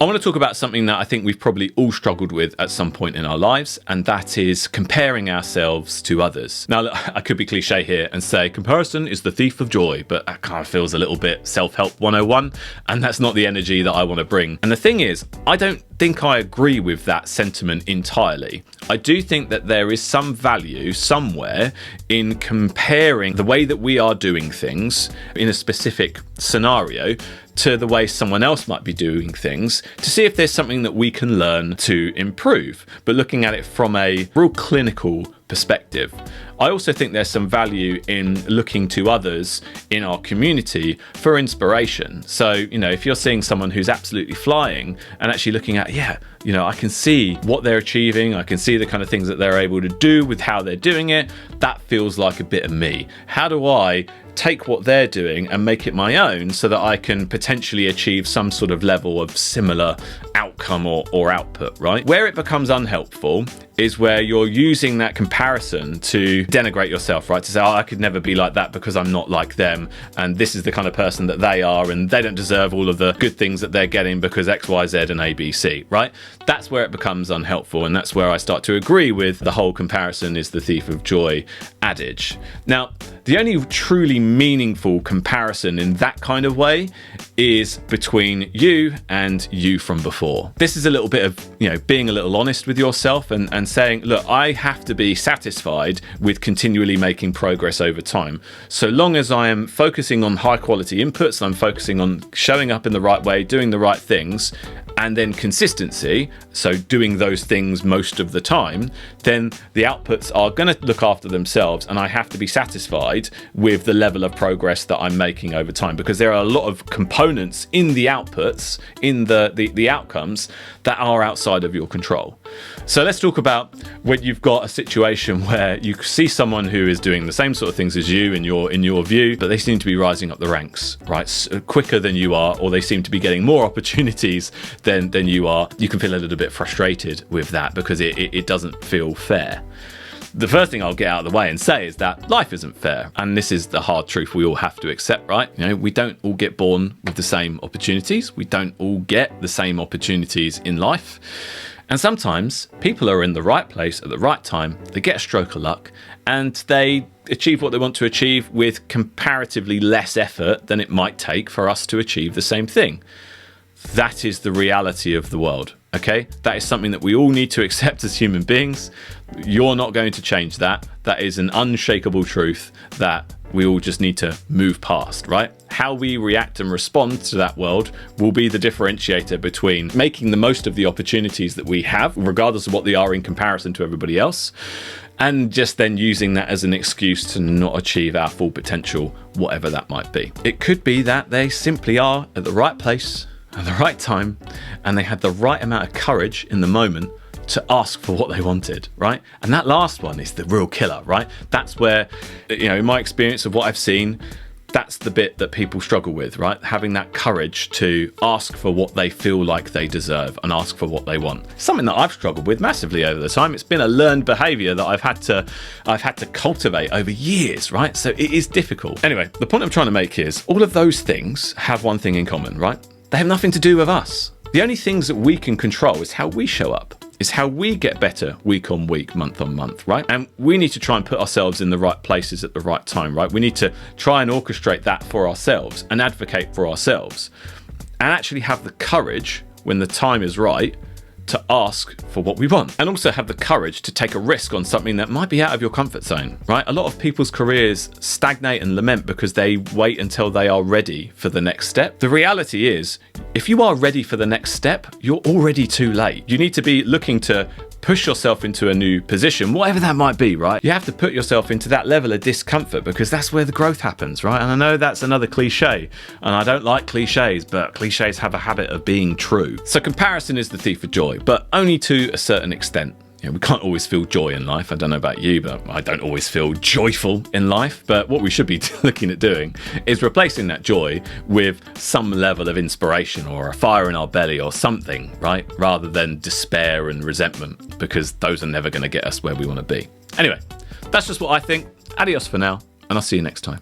I want to talk about something that I think we've probably all struggled with at some point in our lives, and that is comparing ourselves to others. Now, look, I could be cliche here and say comparison is the thief of joy, but that kind of feels a little bit self-help 101, and that's not the energy that I want to bring. And the thing is, I don't think I agree with that sentiment entirely. I do think that there is some value somewhere in comparing the way that we are doing things in a specific scenario to the way someone else might be doing things to see if there's something that we can learn to improve, but looking at it from a real clinical perspective. I also think there's some value in looking to others in our community for inspiration. So, if you're seeing someone who's absolutely flying and actually looking at, I can see what they're achieving, I can see the kind of things that they're able to do with how they're doing it, that feels like a bit of me. How do I take what they're doing and make it my own so that I can potentially achieve some sort of level of similar outcome or output, right? Where it becomes unhelpful is where you're using that comparison to denigrate yourself, right? To say, I could never be like that because I'm not like them, and this is the kind of person that they are, and they don't deserve all of the good things that they're getting because X, Y, Z, and A, B, C, right? That's where it becomes unhelpful, and that's where I start to agree with the whole comparison is the thief of joy adage. Now, the only truly meaningful comparison in that kind of way is between you and you from before. This is a little bit of, being a little honest with yourself and saying, look, I have to be satisfied with continually making progress over time. So long as I am focusing on high quality inputs, I'm focusing on showing up in the right way, doing the right things, and then consistency, so doing those things most of the time, then the outputs are going to look after themselves, and I have to be satisfied with the level of progress that I'm making over time, because there are a lot of components in the outputs, in the outcomes, that are outside of your control. So let's talk about when you've got a situation where you see someone who is doing the same sort of things as you in your view, but they seem to be rising up the ranks, right, quicker than you are, or they seem to be getting more opportunities than you are. You can feel a little bit frustrated with that because it doesn't feel fair. The first thing I'll get out of the way and say is that life isn't fair. And this is the hard truth we all have to accept, right? We don't all get born with the same opportunities. We don't all get the same opportunities in life. And sometimes people are in the right place at the right time, they get a stroke of luck, and they achieve what they want to achieve with comparatively less effort than it might take for us to achieve the same thing. That is the reality of the world, okay? That is something that we all need to accept as human beings. You're not going to change that. That is an unshakable truth that we all just need to move past, right? How we react and respond to that world will be the differentiator between making the most of the opportunities that we have, regardless of what they are in comparison to everybody else, and just then using that as an excuse to not achieve our full potential, whatever that might be. It could be that they simply are at the right place at the right time, and they had the right amount of courage in the moment to ask for what they wanted, right? And that last one is the real killer, right? That's where, in my experience of what I've seen, that's the bit that people struggle with, right? Having that courage to ask for what they feel like they deserve and ask for what they want. Something that I've struggled with massively over the time. It's been a learned behavior that I've had to cultivate over years, right? So it is difficult. Anyway, the point I'm trying to make is all of those things have one thing in common, right? They have nothing to do with us. The only things that we can control is how we show up, is how we get better week on week, month on month, right? And we need to try and put ourselves in the right places at the right time, right? We need to try and orchestrate that for ourselves and advocate for ourselves and actually have the courage when the time is right to ask for what we want, and also have the courage to take a risk on something that might be out of your comfort zone, right? A lot of people's careers stagnate and lament because they wait until they are ready for the next step. The reality is, if you are ready for the next step, you're already too late. You need to be looking to push yourself into a new position, whatever that might be, right? You have to put yourself into that level of discomfort because that's where the growth happens, right? And I know that's another cliche, and I don't like cliches, but cliches have a habit of being true. So comparison is the thief of joy, but only to a certain extent. We can't always feel joy in life. I don't know about you, but I don't always feel joyful in life. But what we should be looking at doing is replacing that joy with some level of inspiration or a fire in our belly or something, right? Rather than despair and resentment, because those are never going to get us where we want to be. Anyway, that's just what I think. Adios for now, and I'll see you next time.